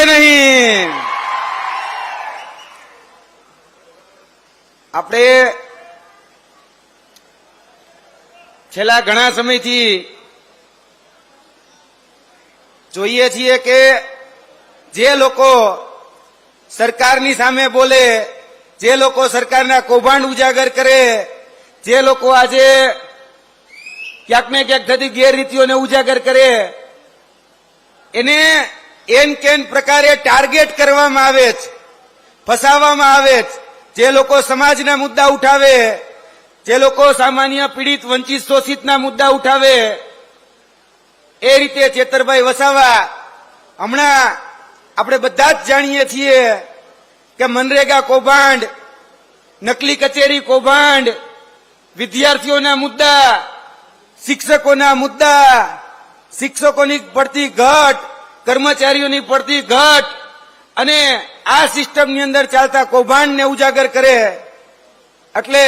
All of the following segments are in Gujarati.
નહીં. આપણે છેલ્લા ઘણા સમયથી જોઈએ છીએ કે જે લોકો સરકારની સામે બોલે, જે લોકો સરકારના કૌભાંડ ઉજાગર કરે, જે લોકો આજે ક્યાંક ને ક્યાંક થતી ગેરરીતિઓને ઉજાગર કરે, એને એન કેન પ્રકારે ટાર્ગેટ કરવામાં આવે છે, ફસાવવામાં આવે છે. જે લોકો સમાજના મુદ્દા ઉઠાવે, જે લોકો સામાન્ય પીડિત વંચિત શોષિતના મુદ્દા ઉઠાવે, એ રીતે ચેતરભાઈ વસાવા હમણાં આપણે બધા જ જાણીએ છીએ કે મનરેગા કૌભાંડ, નકલી કચેરી કૌભાંડ, વિદ્યાર્થીઓના મુદ્દા, શિક્ષકોના મુદ્દા, શિક્ષકોની પડતી ઘટ, કર્મચારીઓની પડતી ઘટ અને આ સિસ્ટમની અંદર ચાલતા કૌભાંડને ઉજાગર કરે. એટલે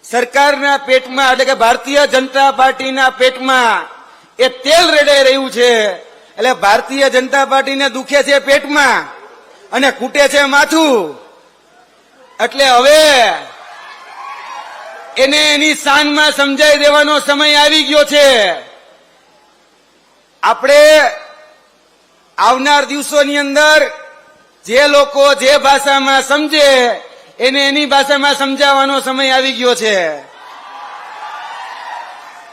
સરકારના પેટમાં, એટલે કે ભારતીય જનતા પાર્ટીના પેટમાં એ તેલ રેડાઈ રહ્યું છે. એટલે ભારતીય જનતા પાર્ટીને દુખે છે પેટમાં અને કૂટે છે માથું. એટલે હવે એને એની શાનમાં સમજાઈ દેવાનો સમય આવી ગયો છે. આપણે આવનાર દિવસોની અંદર જે લોકો જે ભાષામાં સમજે એને એની ભાષામાં સમજાવવાનો સમય આવી ગયો છે.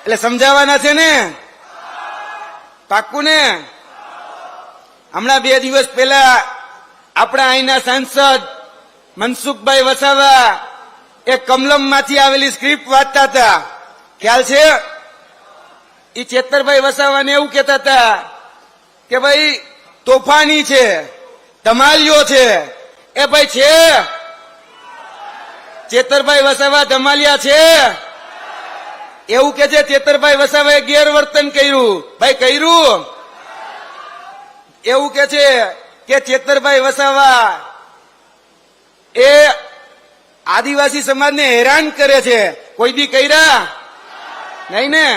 એટલે સમજાવવાના છે ને? પાક્કું ને? હમણાં 2 દિવસ પહેલા આપણા અહીંના સાંસદ મનસુખભાઈ વસાવા એક કમલમમાંથી આવેલી સ્ક્રિપ્ટ વાંચતા હતા. ખ્યાલ છે? એ ચેતરભાઈ વસાવાને એવું કહેતા હતા કે ભાઈ તોફાની છે, ધમાલિયો છે. એ ભાઈ છે? ચેતરભાઈ વસાવા ધમાલિયા છે? એવું કે છે ચેતરભાઈ વસાવાએ ગેરવર્તન કર્યું. ભાઈ કર્યું? એવું કે છે કે ચેતરભાઈ વસાવા એ આદિવાસી સમાજને હેરાન કરે છે. કોઈ દી કર્યા નહીં ને?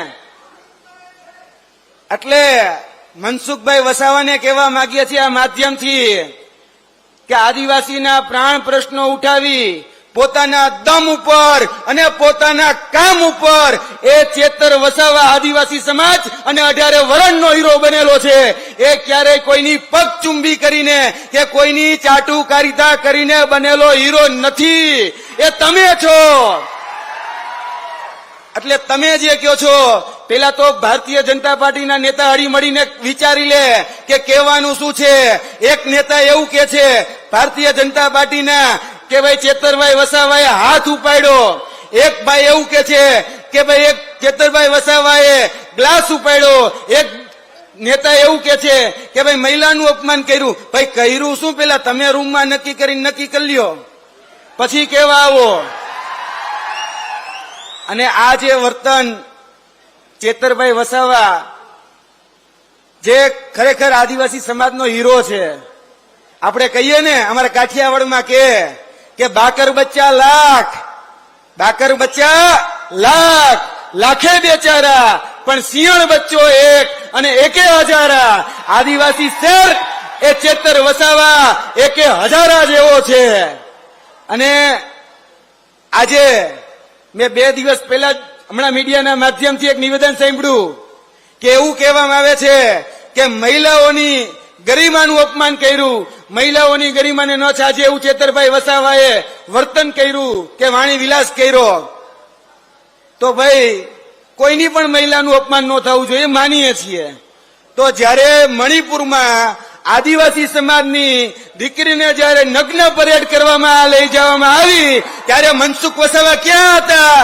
એટલે મનસુખભાઈ વસાવાને કહેવા માંગીએ છીએ આ માધ્યમથી કે આદિવાસીના પ્રાણ પ્રશ્નો ઉઠાવી પોતાના દમ ઉપર અને પોતાના કામ ઉપર એ ચેતર વસાવા આદિવાસી સમાજ અને 18 વર્ષનો હીરો બનેલો છે. એ ક્યારેય કોઈની પગ ચુંબી કરીને કે કોઈની ચાટુકારિતા કરીને બનેલો હીરો નથી. એ તમે છો. એટલે તમે જે કહો છો, પેલા તો ભારતીય જનતા પાર્ટીના નેતા હળી મળીને વિચારી લે કે કહેવાનું શું છે. એક નેતા એવું કે છે ભારતીય જનતા પાર્ટીના કે ભાઈ ચેતરભાઈ વસાવાએ હાથ ઉપાડ્યો. એક ભાઈ એવું કે છે કે ભાઈ એક ચેતરભાઈ વસાવાએ ગ્લાસ ઉપાડ્યો. એક નેતા એવું કે છે કે ભાઈ મહિલાનું અપમાન કર્યું. ભાઈ કર્યું શું પેલા તમે રૂમમાં નક્કી કરીને નક્કી કરી લ્યો, પછી કેવા આવો. અને આ જે વર્તન ચેતરભાઈ વસાવા જે ખરેખર આદિવાસી સમાજનો હીરો છે, આપણે કહીએ ને અમારા કાઠિયાવાડમાં કે બાકર બચ્ચા લાખ, બાકર બચ્ચા લાખ, લાખે બેચારા પણ સિંહણ બચ્ચો એક અને એકે હજારા. આદિવાસી શેર એ ચેતર વસાવા એકે હજારા જેવો છે. અને આજે મેં 2 દિવસ પહેલા હમણાં મીડિયાના માધ્યમથી એક નિવેદન સાંભળ્યું કે એવું કહેવામાં આવે છે કે મહિલાઓની ગરિમાનું અપમાન કર્યું, મહિલાઓની ગરિમાને ન છાજે એવું ચેતરભાઈ વસાવાએ વર્તન કર્યું કે વાણી વિલાસ કર્યો. તો ભાઈ કોઈની પણ મહિલાનું અપમાન ન થવું જોઈએ, માનીએ છીએ. તો જ્યારે મણિપુરમાં આદિવાસી સમાજની દીકરીને જ્યારે નગ્ન પરેડ કરવામાં લઈ જવામાં આવી ત્યારે મનસુખ વસાવા ક્યાં હતા?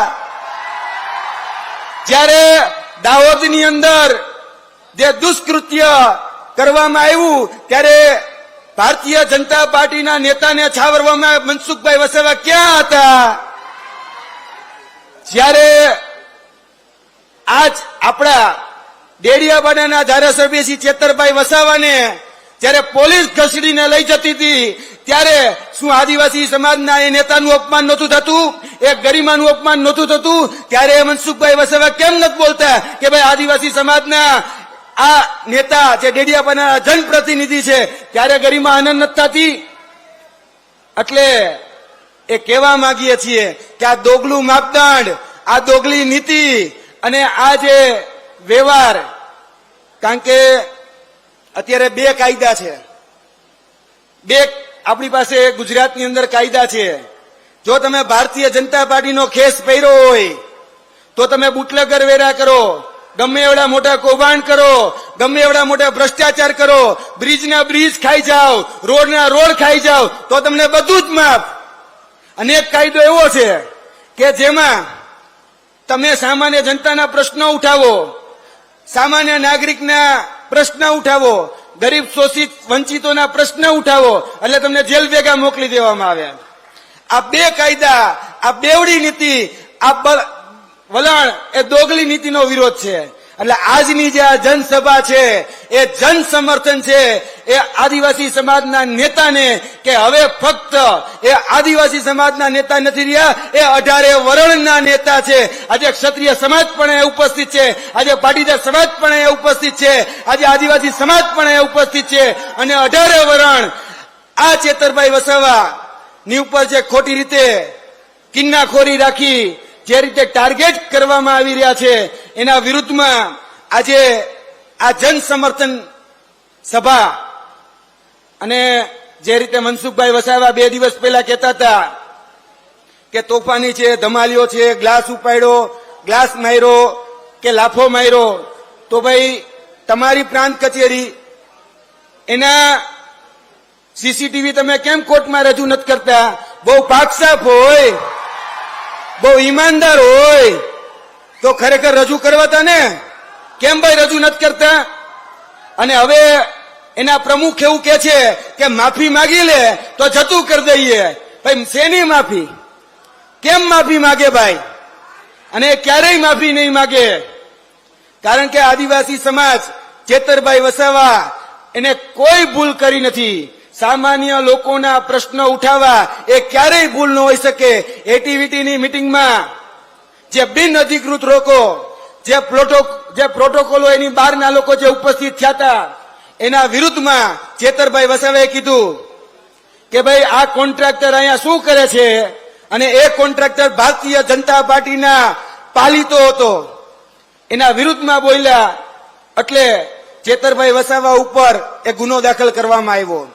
જ્યારે દાહોદની અંદર જે દુષ્કૃત્ય કરવામાં આવ્યું ત્યારે ભારતીય જનતા પાર્ટીના નેતાને છાવરવામાં મનસુખભાઈ વસાવા ક્યાં હતા? જ્યારે આજ આપણા ડેડિયાપાડાના ધારાસભ્ય શ્રી ચેતરભાઈ વસાવાને જ્યારે પોલીસ ઘસડીને લઈ જતી હતી ત્યારે શું આદિવાસી સમાજના એ નેતાનું અપમાન નહોતું થતું? એ ગરિમાનું અપમાન નહોતું થતું? ત્યારે મનસુખભાઈ વસાવા કેમ નથી બોલતા કે ભાઈ આદિવાસી સમાજના આ નેતા જે ડેડિયાપાના જનપ્રતિનિધિ છે ત્યારે ગરિમા આનંદ નથી થતી? એટલે એ કહેવા માંગીએ છીએ કે આ દોગલું માપદંડ, આ દોગલી નીતિ અને આ જે વ્યવહાર, કારણ કે અત્યારે બે કાયદા છે, બે આપણી પાસે ગુજરાતની અંદર કાયદા છે. જો તમે ભારતીય જનતા પાર્ટીનો ખેસ પહેર્યો હોય તો તમે બુટલેગર વેરા કરો, ગમે એવડા મોટા કૌભાંડ કરો, ગમે એવડા મોટા ભ્રષ્ટાચાર કરો, બ્રિજના બ્રિજ ખાઈ જાઓ, રોડના રોડ ખાઈ જાઓ, તો તમને બધું જ માફ. અને એક કાયદો એવો છે કે જેમાં તમે સામાન્ય જનતાના પ્રશ્નો ઉઠાવો, સામાન્ય નાગરિકના પ્રશ્ન ઉઠાવો, ગરીબ શોષિત વંચિતોના પ્રશ્ન ઉઠાવો એટલે તમને જેલ ભેગા મોકલી દેવામાં આવે. આ બે કાયદા, આ બેવડી નીતિ, આ વલણ એ દોગલી નીતિનો વિરોધ છે. એટલે આજની જે આ જનસભા છે એ જન સમર્થન છે એ આદિવાસી સમાજના નેતાને, કે હવે ફક્ત એ આદિવાસી સમાજના નેતા નથી રહ્યા, એ 18 વર્ણના નેતા છે. આજે ક્ષત્રિય સમાજ પણ ઉપસ્થિત છે, આજે પાટીદાર સમાજ પણ ઉપસ્થિત છે, આજે આદિવાસી સમાજ પણ ઉપસ્થિત છે. અને 18 વર્ણ આ ચેતરભાઈ વસાવા ની ઉપર જે ખોટી રીતે કિન્નાખોરી રાખી જે રીતે ટાર્ગેટ કરવામાં આવી રહ્યા છે એના વિરુદ્ધમાં આજે આ જન સમર્થન સભા, અને જે રીતે મનસુખભાઈ વસાવા 2 દિવસ પહેલા કહેતા હતા કે તોફાની છે, ધમાલીઓ છે, ગ્લાસ ઉપાડ્યો, ગ્લાસ માર્યો કે લાફો માર્યો, તો ભાઈ તમારી પ્રાંત કચેરી એના સીસીટીવી તમે કેમ કોર્ટમાં રજૂ નથી કરતા? બહુ પાકસાફ હોય, બહુ ઈમાનદાર હોય તો ખરેખર રજૂ કરવાતા ને, કેમ ભાઈ રજૂ નથી કરતા? અને હવે એના પ્રમુખ એવું કે છે કે માફી માંગી લે તો જતું કરી દઈએ. ભાઈ શેની માફી? કેમ માફી માગે ભાઈ? અને ક્યારેય માફી નહીં માગે, કારણ કે આદિવાસી સમાજ ચેતરભાઈ વસાવા એને કોઈ ભૂલ કરી નથી. સામાન્ય લોકોના પ્રશ્નો ઉઠાવવા એ ક્યારેય ભૂલ ન હોઈ શકે. એટીવીટીની મિટિંગમાં જે બિન અધિકૃત લોકો, જે પ્રોટોકોલો એની બહારના લોકો જે ઉપસ્થિત થયા હતા એના વિરુદ્ધમાં ચેતરભાઈ વસાવાએ કીધું કે ભાઈ આ કોન્ટ્રાક્ટર અહીંયા શું કરે છે, અને એ કોન્ટ્રાક્ટર ભારતીય જનતા પાર્ટીના પાલિતો હતો, એના વિરુદ્ધમાં બોલ્યા. એટલે ચેતરભાઈ વસાવા ઉપર એ ગુનો દાખલ કરવામાં આવ્યો.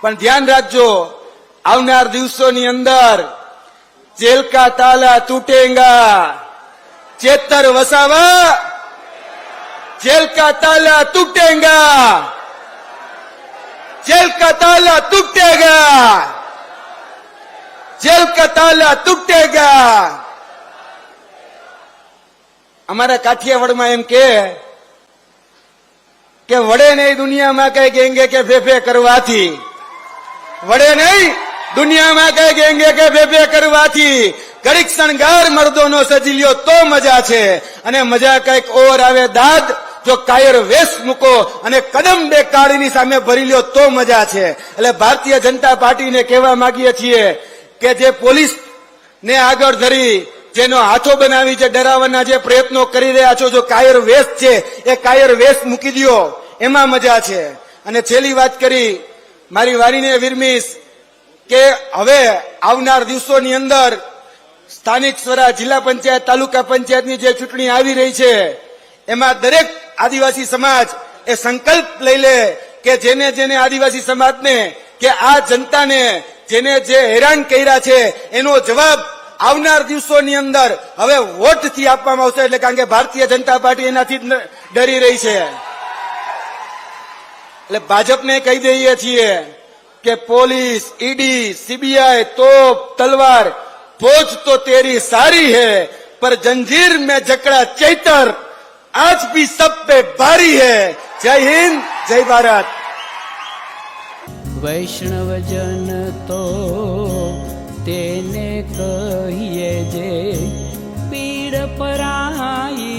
પણ ધ્યાન રાખજો, આવનાર દિવસોની અંદર જેલ કા તાલા તૂટેગા. ચેતર વસાવા, જેલ કા તાલા તૂટેગા, જેલ કા તાલા તૂટેગા, જેલ કા તાલા તૂટેગા. અમારા કાઠિયાવાડમાં એમ કે વડે નહીં દુનિયામાં કઈ ગેંગે કે ફેફે કરવાથી, વડે નહીં દુનિયામાં કઈ ગેંગે કે ફેફે કરવાથી, ઘડીક શણગાર મર્દોનો સજી લ્યો તો મજા છે, અને મજા કઈક ઓર આવે દાદ જો કાયર વેશ મૂકો અને કદમ 2 કાળીની સામે ભરી લ્યો તો મજા છે. એટલે ભારતીય જનતા પાર્ટીને કહેવા માંગીએ છીએ કે જે પોલીસ ને આગળ ધરી જેનો હાથો બનાવી જે ડરાવવાના જે પ્રયત્નો કરી રહ્યા છો, જો કાયર વેશ છે એ કાયર વેશ મૂકી દો, એમાં મજા છે. અને છેલ્લી વાત કરી મારી વાણીને વિરમીશ કે હવે આવનાર દિવસોની અંદર સ્થાનિક સ્વરાજ, જિલ્લા પંચાયત, તાલુકા પંચાયતની જે ચૂંટણી આવી રહી છે એમાં દરેક આદિવાસી સમાજ એ સંકલ્પ લઈ લે કે જેને જેને આદિવાસી સમાજને કે આ જનતાને જેને જે હેરાન કર્યા છે એનો જવાબ આવનાર દિવસોની અંદર હવે વોટથી આપવામાં આવશે. એટલે કારણ કે ભારતીય જનતા પાર્ટી એનાથી ડરી રહી છે. એટલે ભાજપને કહી દઈએ છીએ કે પોલીસ, ईडी, सीबीआई, तोप, तलवार, फौज तो तेरी सारी है, पर जंजीर में जकड़ा चैतर आज भी सब पे भारी है. जय हिंद, जय भारत. वैष्णवजन तो તેને કહીએ જે પીડ પરાઈ